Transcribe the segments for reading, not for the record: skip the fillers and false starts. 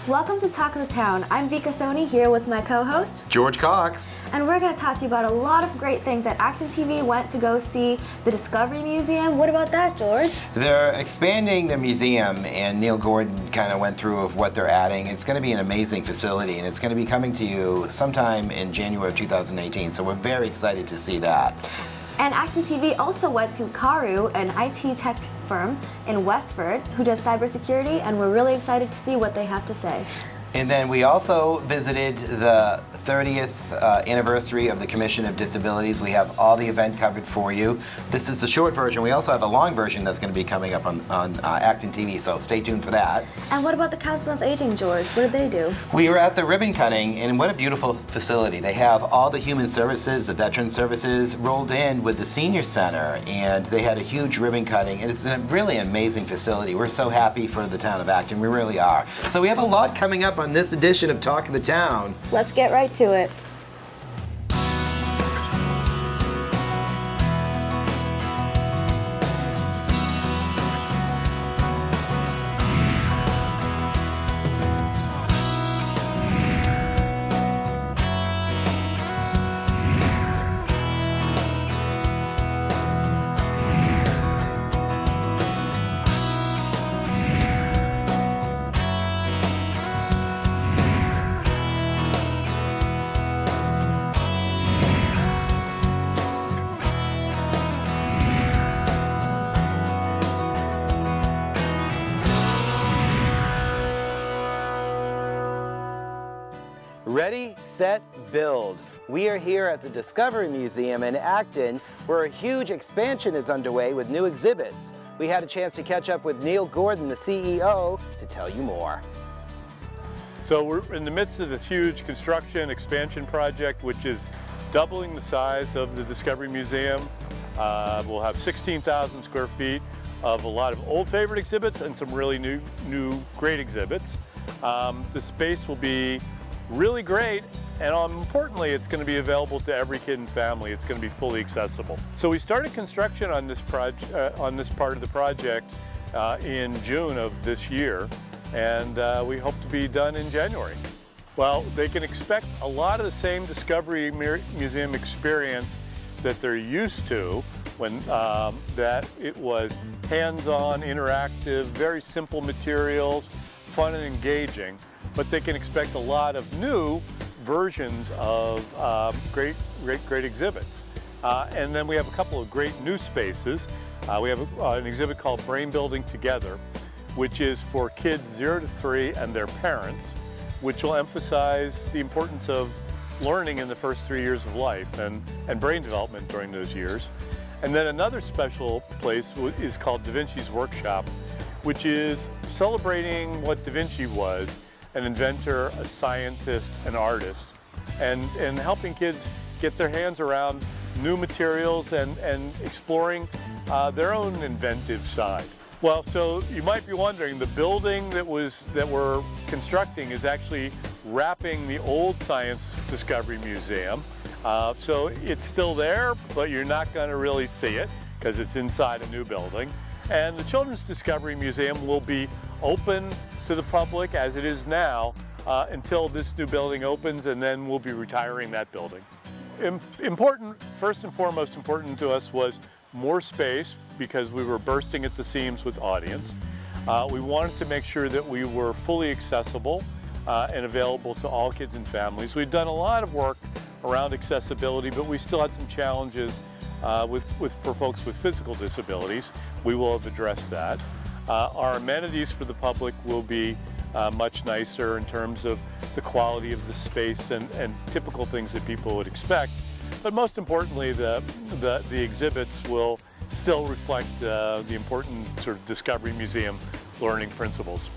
Welcome to Talk of the Town. I'm Viki Soni here with my co-host, George Cox. And we're going to talk to you about a lot of great things that ActonTV went to go see the Discovery Museum. What about that, George? They're expanding the museum, and Neil Gordon kind of went through of what they're adding. It's going to be an amazing facility, and it's going to be coming to you sometime in January of 2018, so we're very excited to see that. And ActonTV also went to Karu, an IT tech firm in Westford who does cybersecurity, and we're really excited to see what they have to say. And then we also visited the 30th anniversary of the Commission of Disabilities. We have all the event covered for you. This is the short version. We also have a long version that's going to be coming up on ActonTV, so stay tuned for that. And what about the Council of Aging, George? What did they do? We were at the ribbon cutting, and what a beautiful facility. They have all the human services, the veteran services rolled in with the senior center, and they had a huge ribbon cutting, and it's a really amazing facility. We're so happy for the town of Acton. We really are. So we have a lot coming up on this edition of Talk of the Town. Let's get right to it. Ready, set, build. We are here at the Discovery Museum in Acton, where a huge expansion is underway with new exhibits. We had a chance to catch up with Neil Gordon, the CEO, to tell you more. So we're in the midst of this huge construction expansion project, which is doubling the size of the Discovery Museum. We'll have 16,000 square feet of a lot of old favorite exhibits and some really new great exhibits. The space will be really great, and importantly, it's going to be available to every kid and family. It's going to be fully accessible. So we started construction on this part of the project in June of this year, and we hope to be done in January. Well, they can expect a lot of the same Discovery Museum experience that they're used to, when that it was hands-on, interactive, very simple materials, fun and engaging, but they can expect a lot of new versions of great exhibits. And then we have a couple of great new spaces. We have an exhibit called Brain Building Together, which is for kids 0 to 3 and their parents, which will emphasize the importance of learning in the first 3 years of life and brain development during those years. And then another special place is called Da Vinci's Workshop, which is celebrating what Da Vinci was: an inventor, a scientist, an artist, and helping kids get their hands around new materials and exploring their own inventive side. Well, so you might be wondering, the building that we're constructing is actually wrapping the old Science Discovery Museum. So it's still there, but you're not going to really see it because it's inside a new building. And the Children's Discovery Museum will be open to the public as it is now until this new building opens, and then we'll be retiring that building. First and foremost important to us was more space, because we were bursting at the seams with audience. We wanted to make sure that we were fully accessible and available to all kids and families. We've done a lot of work around accessibility, but we still had some challenges for folks with physical disabilities. We will have addressed that. Our amenities for the public will be much nicer in terms of the quality of the space and typical things that people would expect. But most importantly, the exhibits will still reflect the important sort of Discovery Museum learning principles.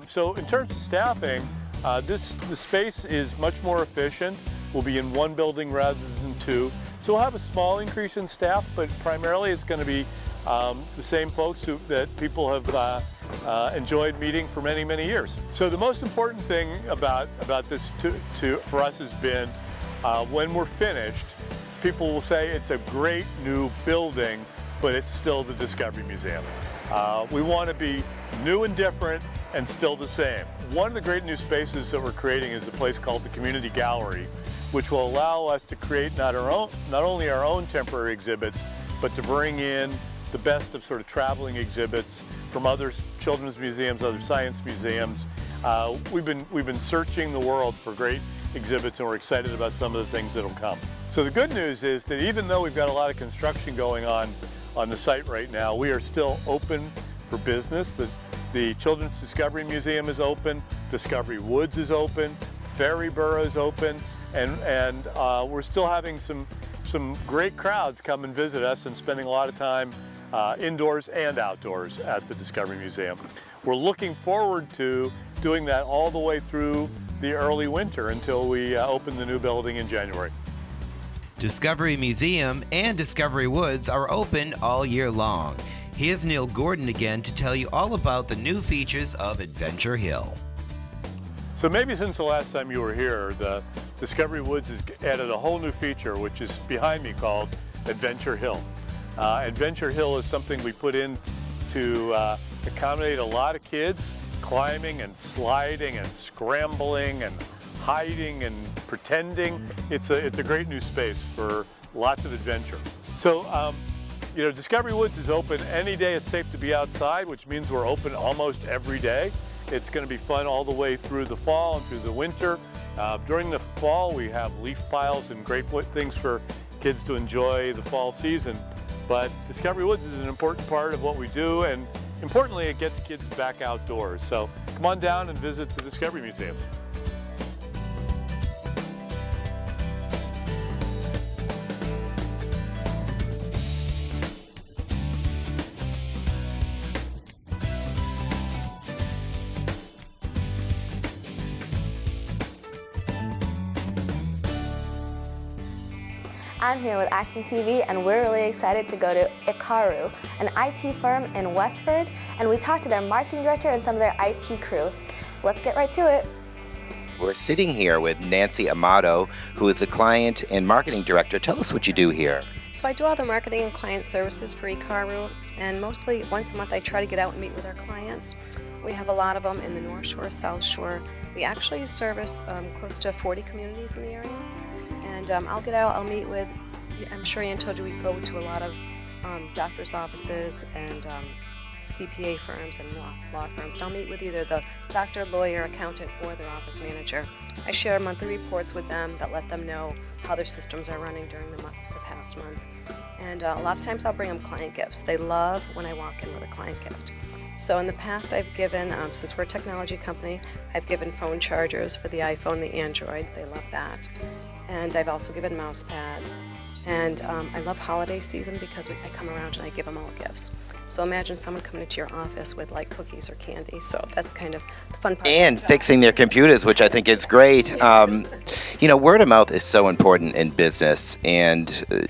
So in terms of staffing, the space is much more efficient. We'll be in one building rather than two. So we'll have a small increase in staff, but primarily it's going to be the same folks that people have enjoyed meeting for many, many years. So the most important thing about this for us has been when we're finished, people will say it's a great new building, but it's still the Discovery Museum. We want to be new and different and still the same. one of the great new spaces that we're creating is a place called the Community Gallery, which will allow us to create not only our own temporary exhibits, but to bring in the best of sort of traveling exhibits from other children's museums, other science museums. We've been searching the world for great exhibits, and we're excited about some of the things that'll come. So the good news is that even though we've got a lot of construction going on the site right now, we are still open for business. The Children's Discovery Museum is open, Discovery Woods is open, Ferry Burrow is open, and we're still having some great crowds come and visit us and spending a lot of time indoors and outdoors at the Discovery Museum. We're looking forward to doing that all the way through the early winter until we open the new building in January. Discovery Museum and Discovery Woods are open all year long. Here's Neil Gordon again to tell you all about the new features of Adventure Hill. So maybe since the last time you were here, the Discovery Woods has added a whole new feature, which is behind me, called Adventure Hill. Adventure Hill is something we put in to accommodate a lot of kids climbing and sliding and scrambling and hiding and pretending. It's a great new space for lots of adventure. So, you know, Discovery Woods is open any day it's safe to be outside, which means we're open almost every day. It's going to be fun all the way through the fall and through the winter. During the fall, we have leaf piles and great things for kids to enjoy the fall season. But Discovery Woods is an important part of what we do, and importantly, it gets kids back outdoors. So come on down and visit the Discovery Museums. I'm here with ActonTV, and we're really excited to go to Ikaru, an IT firm in Westford, and we talked to their marketing director and some of their IT crew. Let's get right to it. We're sitting here with Nancy Amato, who is a client and marketing director. Tell us what you do here. So I do all the marketing and client services for Ikaru, and mostly once a month I try to get out and meet with our clients. We have a lot of them in the North Shore, South Shore. We actually service close to 40 communities in the area. And I'll get out, I'll meet with, I'm sure Ian told you we go to a lot of doctor's offices and CPA firms and law firms. And I'll meet with either the doctor, lawyer, accountant, or their office manager. I share monthly reports with them that let them know how their systems are running during the past month. And a lot of times I'll bring them client gifts. They love when I walk in with a client gift. So in the past I've given, since we're a technology company, I've given phone chargers for the iPhone, the Android. They love that. And I've also given mouse pads. And I love holiday season because I come around and I give them all gifts. So imagine someone coming into your office with like cookies or candy. So that's kind of the fun part. And fixing their computers, which I think is great. You know, word of mouth is so important in business. And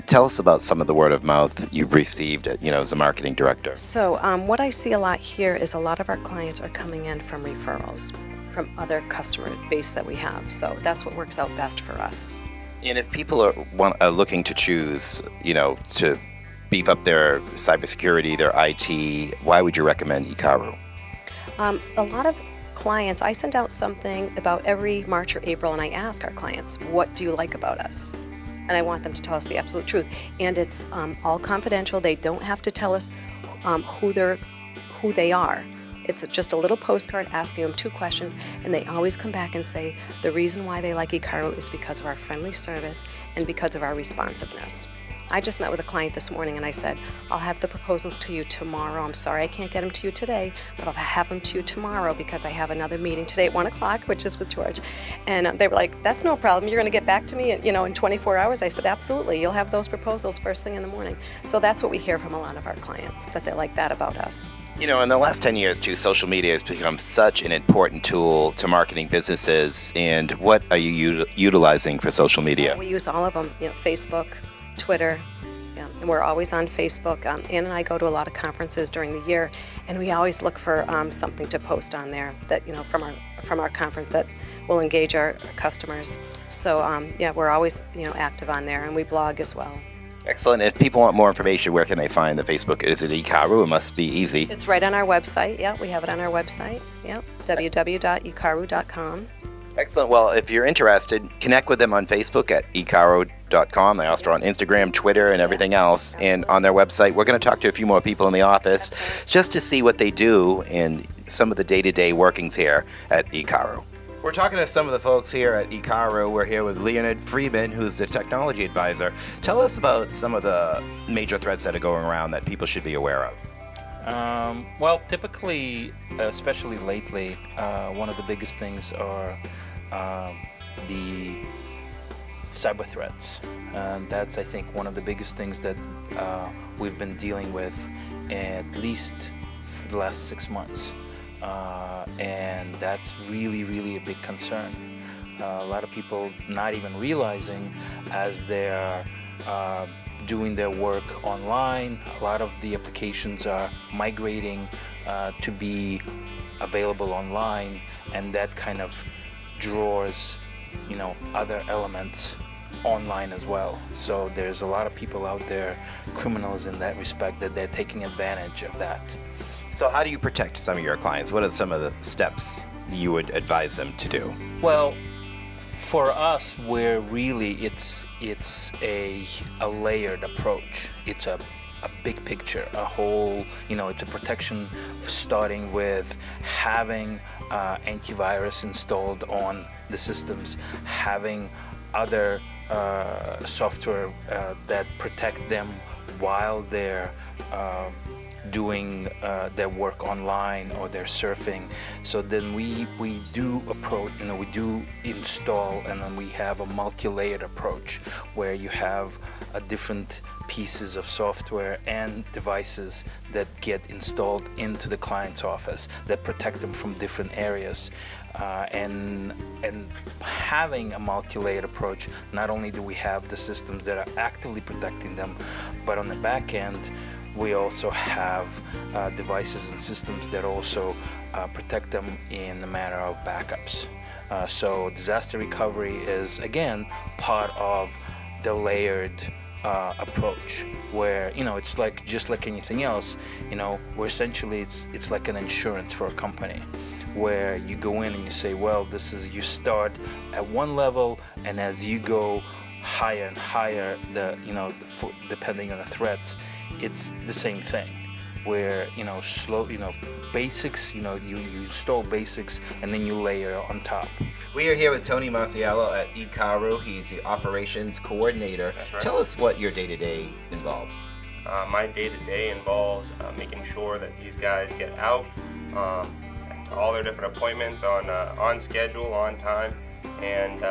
tell us about some of the word of mouth you've received, you know, as a marketing director. So what I see a lot here is a lot of our clients are coming in from referrals from other customer base that we have. So that's what works out best for us. And if people are looking to choose, you know, to beef up their cybersecurity, their IT, why would you recommend Ikaru? A lot of clients, I send out something about every March or April, and I ask our clients, what do you like about us? And I want them to tell us the absolute truth. And it's all confidential. They don't have to tell us who they are. It's just a little postcard asking them 2 questions, and they always come back and say the reason why they like Ikaru is because of our friendly service and because of our responsiveness. I just met with a client this morning and I said, I'll have the proposals to you tomorrow. I'm sorry I can't get them to you today, but I'll have them to you tomorrow because I have another meeting today at 1 o'clock, which is with George. And they were like, that's no problem. You're going to get back to me in 24 hours. I said, absolutely. You'll have those proposals first thing in the morning. So that's what we hear from a lot of our clients, that they like that about us. You know, in the last 10 years, too, social media has become such an important tool to marketing businesses. And what are you utilizing for social media? We use all of them, Facebook, Twitter, and we're always on Facebook. Ann and I go to a lot of conferences during the year, and we always look for something to post on there that from our conference that will engage our customers. So we're always active on there, and we blog as well. Excellent. If people want more information, where can they find the Facebook? Is it Ikaru? It must be easy. It's right on our website. Yeah, we have it on our website. Yeah, www.ikaru.com. Excellent. Well, if you're interested, connect with them on Facebook at ecaro.com. They also are on Instagram, Twitter, and everything else. And on their website, we're going to talk to a few more people in the office just to see what they do in some of the day-to-day workings here at Ecaro. We're talking to some of the folks here at Ecaro. We're here with Leonard Freeman, who's the technology advisor. Tell us about some of the major threats that are going around that people should be aware of. Well, typically, especially lately, one of the biggest things are the cyber threats. That's, I think, one of the biggest things that we've been dealing with at least for the last 6 months. And that's really, really a big concern. A lot of people not even realizing as they're doing their work online, a lot of the applications are migrating to be available online, and that kind of draws, other elements online as well. So there's a lot of people out there, criminals in that respect, that they're taking advantage of that. So how do you protect some of your clients? What are some of the steps you would advise them to do? Well, for us, we're really, it's a layered approach. It's a big picture, a whole, it's a protection starting with having antivirus installed on the systems, having other software that protect them while they're doing their work online or they're surfing. So then we do approach, we do install, and then we have a multi-layered approach where you have different pieces of software and devices that get installed into the client's office that protect them from different areas. And having a multi-layered approach, not only do we have the systems that are actively protecting them, but on the back end, we also have devices and systems that also protect them in the manner of backups. So disaster recovery is, again, part of the layered approach, where it's like just like anything else. Where essentially it's like an insurance for a company, where you go in and you say, well, you start at one level, and as you go higher and higher, depending on the threats, it's the same thing. Where basics, you install basics and then you layer on top. We are here with Tony Masiello at Ecaro. He's the operations coordinator. That's right. Tell us what your day-to-day involves. My day-to-day involves making sure that these guys get out to all their different appointments on schedule, on time, and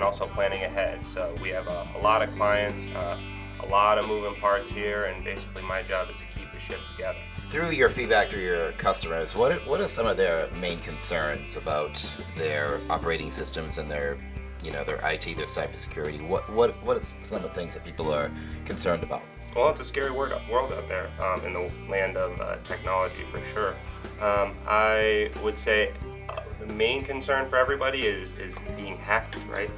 also planning ahead. So we have a lot of clients, a lot of moving parts here, and basically my job is to keep the ship together. Through your feedback through your customers, what are some of their main concerns about their operating systems and their IT, their cybersecurity? What are some of the things that people are concerned about? Well, it's a scary world out there in the land of technology, for sure. I would say the main concern for everybody is being hacked, right?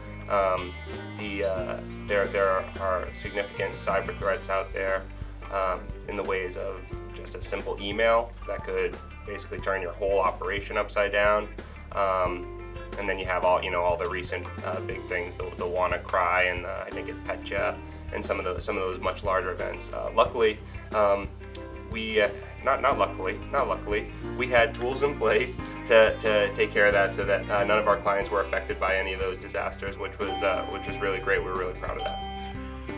There are significant cyber threats out there in the ways of just a simple email that could basically turn your whole operation upside down. And then you have all the recent big things, the WannaCry and I think it's Petya, and some of those much larger events. Luckily, we not luckily, we had tools in place to take care of that, so that none of our clients were affected by any of those disasters, which was really great. We were really proud of that.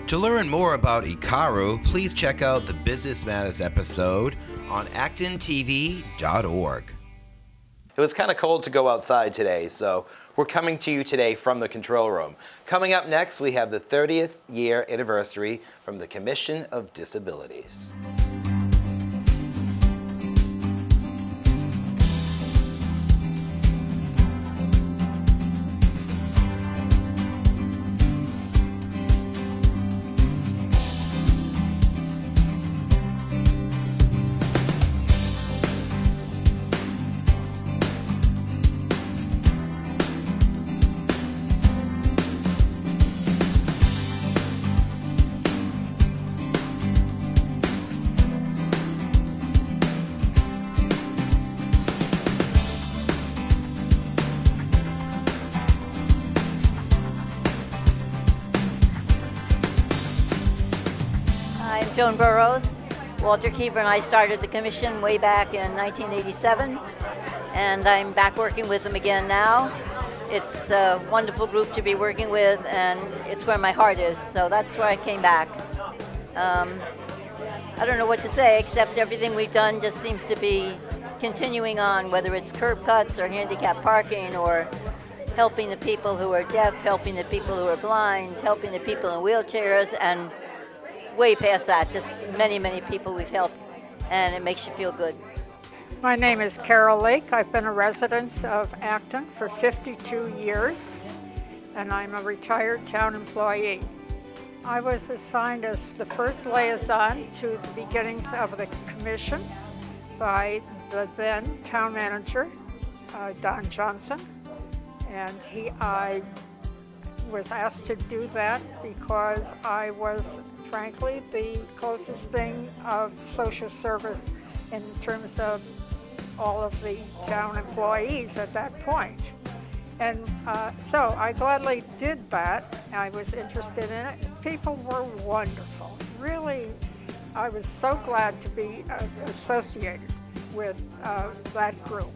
To learn more about Ecaro, please check out the Business Matters episode on ActonTV.org. It was kind of cold to go outside today, so we're coming to you today from the control room. Coming up next, we have the 30th year anniversary from the Commission of Disabilities. Joan Burrows. Walter Keever and I started the commission way back in 1987, and I'm back working with them again now. It's a wonderful group to be working with, and it's where my heart is, so that's where I came back. I don't know what to say, except everything we've done just seems to be continuing on, whether it's curb cuts or handicap parking or helping the people who are deaf, helping the people who are blind, helping the people in wheelchairs, and way past that, just many, many people we've helped, and it makes you feel good. My name is Carol Lake. I've been a resident of Acton for 52 years, and I'm a retired town employee. I was assigned as the first liaison to the beginnings of the commission by the then town manager, Don Johnson, and I was asked to do that because I was, frankly, the closest thing of social service in terms of all of the town employees at that point. And so I gladly did that. I was interested in it. People were wonderful. Really, I was so glad to be associated with that group.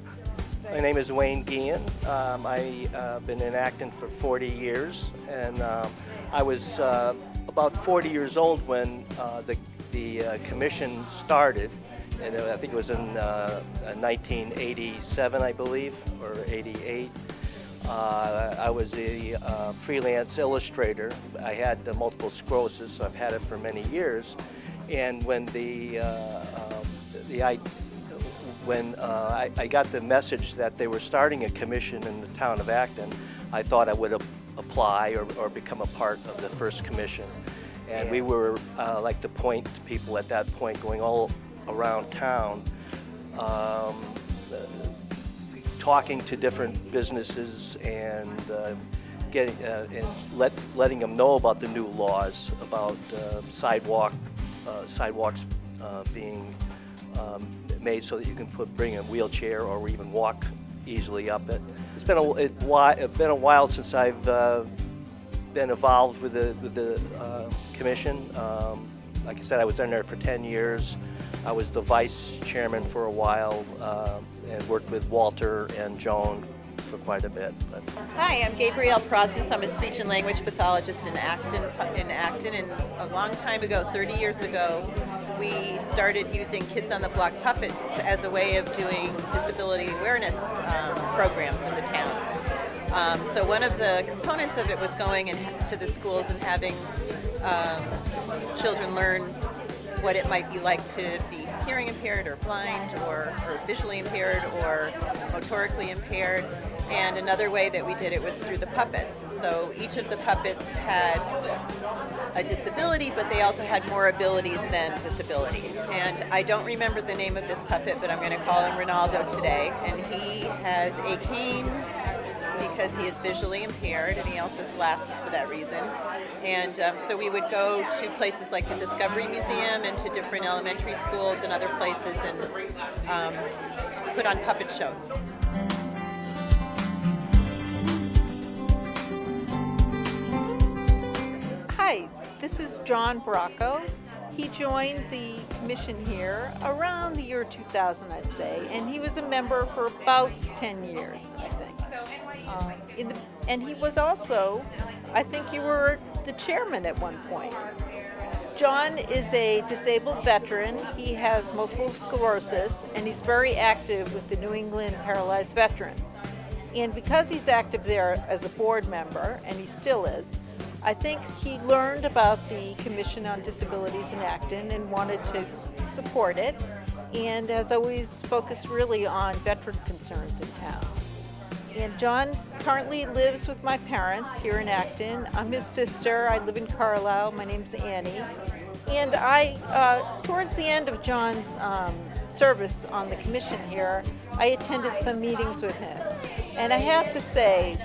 My name is Wayne Guillen. I've been in Acton for 40 years, and I was about 40 years old when the commission started, and I think it was in 1987, I believe, or 88. I was a freelance illustrator. I had multiple sclerosis, so I've had it for many years. And when I got the message that they were starting a commission in the town of Acton, I thought I would apply or become a part of the first commission. And we were like the point people at that point going all around town, talking to different businesses and letting them know about the new laws about sidewalks being made so that you can bring a wheelchair or even walk easily up it. It's been a while since I've been involved with the commission. Like I said, I was in there for 10 years. I was the vice chairman for a while and worked with Walter and Joan for quite a bit. Hi, I'm Gabrielle Prosence. I'm a speech and language pathologist in Acton. And a long time ago, 30 years ago, we started using Kids on the Block puppets as a way of doing disability awareness programs in the town. So one of the components of it was going to the schools and having children learn what it might be like to be hearing impaired or blind or visually impaired or motorically impaired. And another way that we did it was through the puppets. So each of the puppets had a disability, but they also had more abilities than disabilities. And I don't remember the name of this puppet, but I'm going to call him Ronaldo today. And he has a cane because he is visually impaired, and he also has glasses for that reason. And so we would go to places like the Discovery Museum and to different elementary schools and other places and put on puppet shows. Hi, this is John Bracco. He joined the commission here around the year 2000, I'd say, and he was a member for about 10 years, I think. And he was also, I think you were the chairman at one point. John is a disabled veteran. He has multiple sclerosis, and he's very active with the New England Paralyzed Veterans. And because he's active there as a board member, and he still is, I think he learned about the Commission on Disabilities in Acton and wanted to support it, and has always focused really on veteran concerns in town. And John currently lives with my parents here in Acton. I'm his sister. I live in Carlisle. My name's Annie. And I, towards the end of John's service on the commission here, I attended some meetings with him. And I have to say,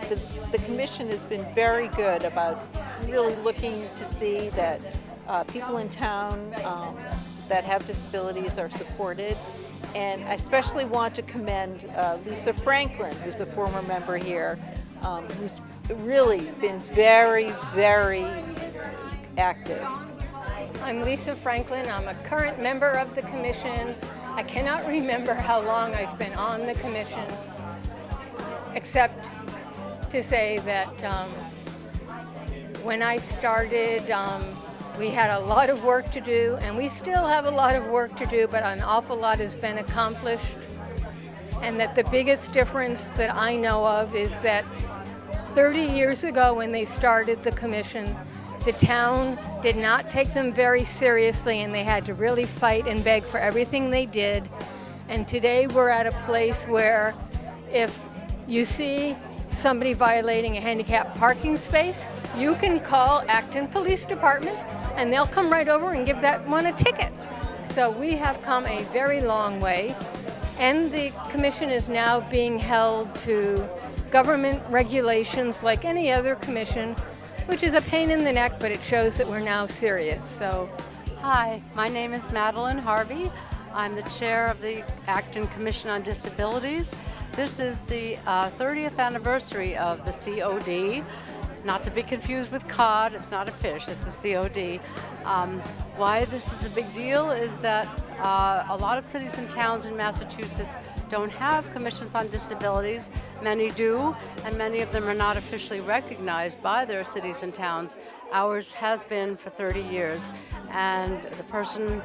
the commission has been very good about really looking to see that people in town that have disabilities are supported. And I especially want to commend Lisa Franklin, who's a former member here, who's really been very, very active. I'm Lisa Franklin. I'm a current member of the commission. I cannot remember how long I've been on the commission, except to say that when I started, we had a lot of work to do, and we still have a lot of work to do, but an awful lot has been accomplished. And that the biggest difference that I know of is that 30 years ago when they started the commission, the town did not take them very seriously, and they had to really fight and beg for everything they did. And today we're at a place where if you see somebody violating a handicap parking space, you can call Acton Police Department and they'll come right over and give that one a ticket. So we have come a very long way, and the commission is now being held to government regulations like any other commission, which is a pain in the neck, but it shows that we're now serious. So, hi, my name is Madeline Harvey. I'm the chair of the Acton Commission on Disabilities. This is the 30th anniversary of the COD, not to be confused with cod. It's not a fish, it's the COD. Why this is a big deal is that a lot of cities and towns in Massachusetts don't have commissions on disabilities. Many do, and many of them are not officially recognized by their cities and towns. Ours has been for 30 years, and the person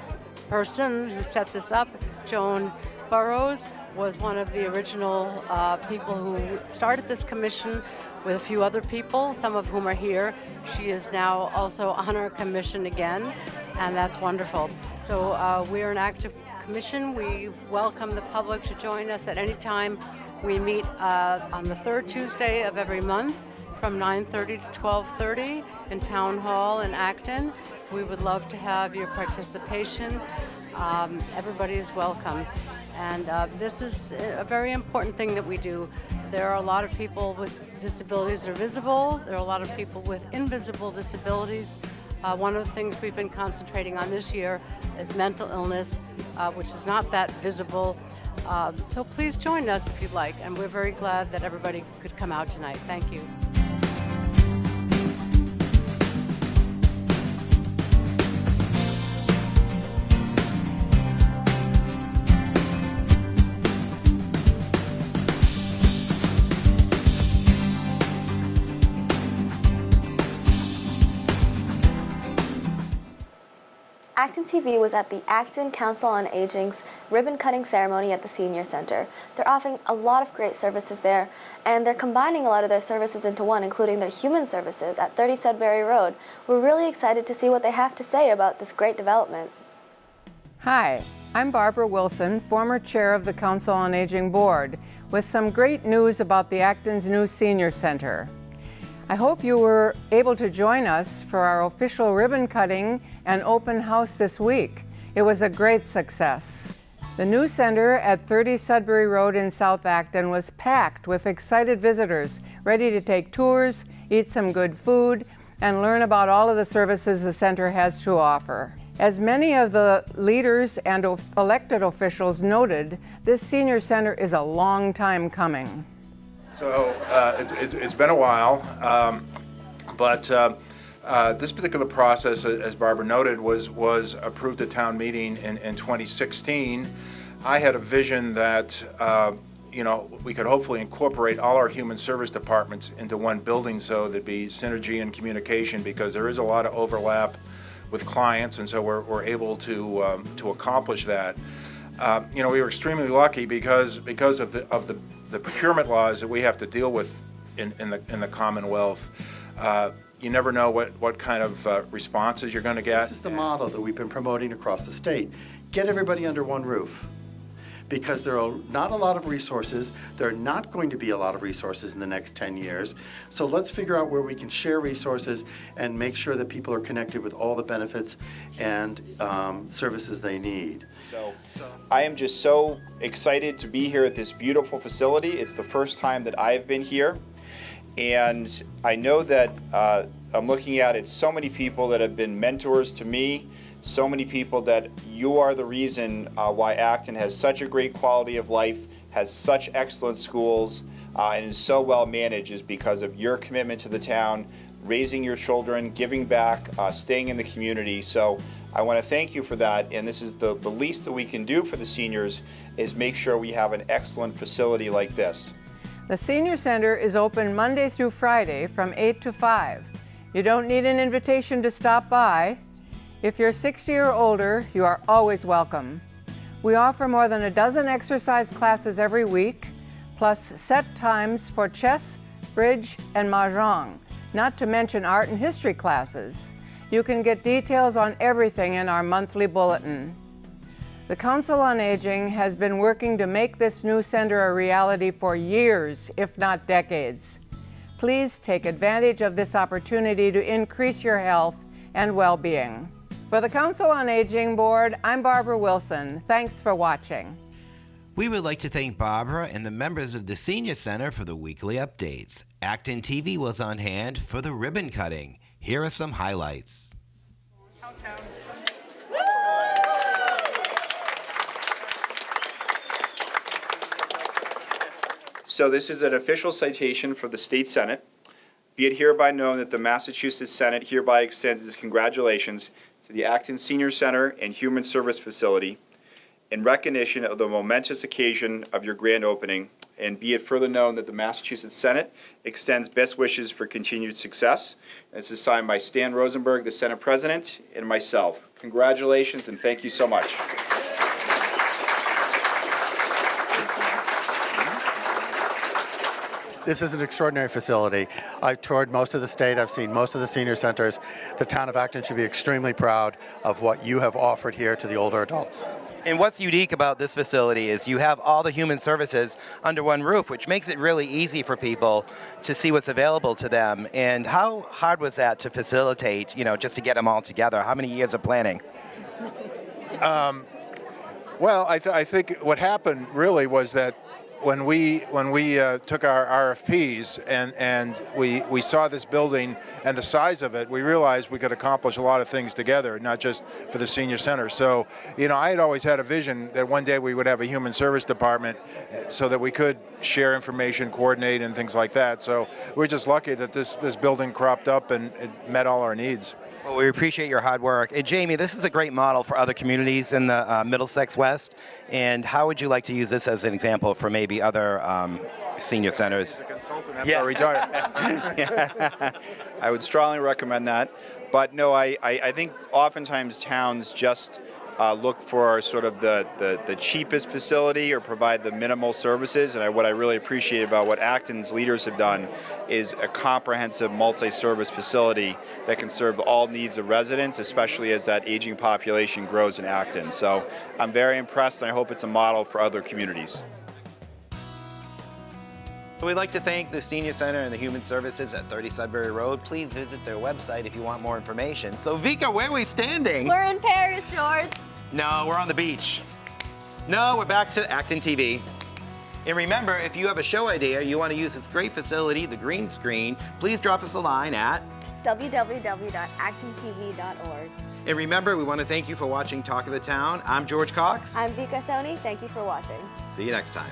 who set this up, Joan Burrows, was one of the original people who started this commission with a few other people, some of whom are here. She is now also on our commission again, and that's wonderful. So we're an active commission. We welcome the public to join us at any time. We meet on the third Tuesday of every month from 9:30 to 12:30 in Town Hall in Acton. We would love to have your participation. Everybody is welcome. And this is a very important thing that we do. There are a lot of people with disabilities that are visible. There are a lot of people with invisible disabilities. One of the things we've been concentrating on this year is mental illness, which is not that visible. So please join us if you'd like, and we're very glad that everybody could come out tonight. Thank you. ActonTV was at the Acton Council on Aging's ribbon-cutting ceremony at the Senior Center. They're offering a lot of great services there, and they're combining a lot of their services into one, including their human services at 30 Sudbury Road. We're really excited to see what they have to say about this great development. Hi, I'm Barbara Wilson, former chair of the Council on Aging Board, with some great news about the Acton's new Senior Center. I hope you were able to join us for our official ribbon cutting and open house this week. It was a great success. The new center at 30 Sudbury Road in South Acton was packed with excited visitors, ready to take tours, eat some good food, and learn about all of the services the center has to offer. As many of the leaders and elected officials noted, this senior center is a long time coming. So it's been a while, but this particular process, as Barbara noted, was approved at town meeting in 2016. I had a vision that we could hopefully incorporate all our human service departments into one building, so there'd be synergy and communication, because there is a lot of overlap with clients, and so we're able to accomplish that. We were extremely lucky because of the procurement laws that we have to deal with in the Commonwealth. You never know what kind of responses you're going to get. This is the model that we've been promoting across the state. Get everybody under one roof, because there are not a lot of resources. There are not going to be a lot of resources in the next 10 years. So let's figure out where we can share resources and make sure that people are connected with all the benefits and services they need. So I am just so excited to be here at this beautiful facility. It's the first time that I've been here. And I know that I'm looking at it, so many people that have been mentors to me, so many people that you are the reason why Acton has such a great quality of life, has such excellent schools, and is so well managed, is because of your commitment to the town, raising your children, giving back, staying in the community. So I want to thank you for that, and this is the least that we can do for the seniors is make sure we have an excellent facility like this. The Senior Center is open Monday through Friday from 8 to 5. You don't need an invitation to stop by. If you're 60 or older, you are always welcome. We offer more than a dozen exercise classes every week, plus set times for chess, bridge, and mahjong, not to mention art and history classes. You can get details on everything in our monthly bulletin. The Council on Aging has been working to make this new center a reality for years, if not decades. Please take advantage of this opportunity to increase your health and well-being. For the Council on Aging Board, I'm Barbara Wilson. Thanks for watching. We would like to thank Barbara and the members of the Senior Center for the weekly updates. ActonTV was on hand for the ribbon cutting. Here are some highlights. So this is an official citation for the State Senate. Be it hereby known that the Massachusetts Senate hereby extends its congratulations to the Acton Senior Center and Human Service Facility in recognition of the momentous occasion of your grand opening, and be it further known that the Massachusetts Senate extends best wishes for continued success. This is signed by Stan Rosenberg, the Senate President, and myself. Congratulations and thank you so much. This is an extraordinary facility. I've toured most of the state. I've seen most of the senior centers. The town of Acton should be extremely proud of what you have offered here to the older adults. And what's unique about this facility is you have all the human services under one roof, which makes it really easy for people to see what's available to them. And how hard was that to facilitate, just to get them all together? How many years of planning? Well, I think what happened really was that when we took our RFPs and we saw this building and the size of it, we realized we could accomplish a lot of things together, not just for the senior center. So, I had always had a vision that one day we would have a human service department so that we could share information, coordinate, and things like that. So we're just lucky that this building cropped up and it met all our needs. Well, we appreciate your hard work. And Jamie, this is a great model for other communities in the Middlesex West. And how would you like to use this as an example for maybe other senior centers? As a consultant after I retire. I would strongly recommend that. But no, I think oftentimes towns just look for sort of the cheapest facility or provide the minimal services. And what I really appreciate about what Acton's leaders have done is a comprehensive multi-service facility that can serve all needs of residents, especially as that aging population grows in Acton. So I'm very impressed, and I hope it's a model for other communities. We'd like to thank the Senior Center and the Human Services at 30 Sudbury Road. Please visit their website if you want more information. So Vika, where are we standing? We're in Paris, George. No, we're on the beach. No, we're back to ActonTV. And remember, if you have a show idea, you want to use this great facility, the green screen, please drop us a line at www.actontv.org. And remember, we want to thank you for watching Talk of the Town. I'm George Cox. I'm Viki Soni. Thank you for watching. See you next time.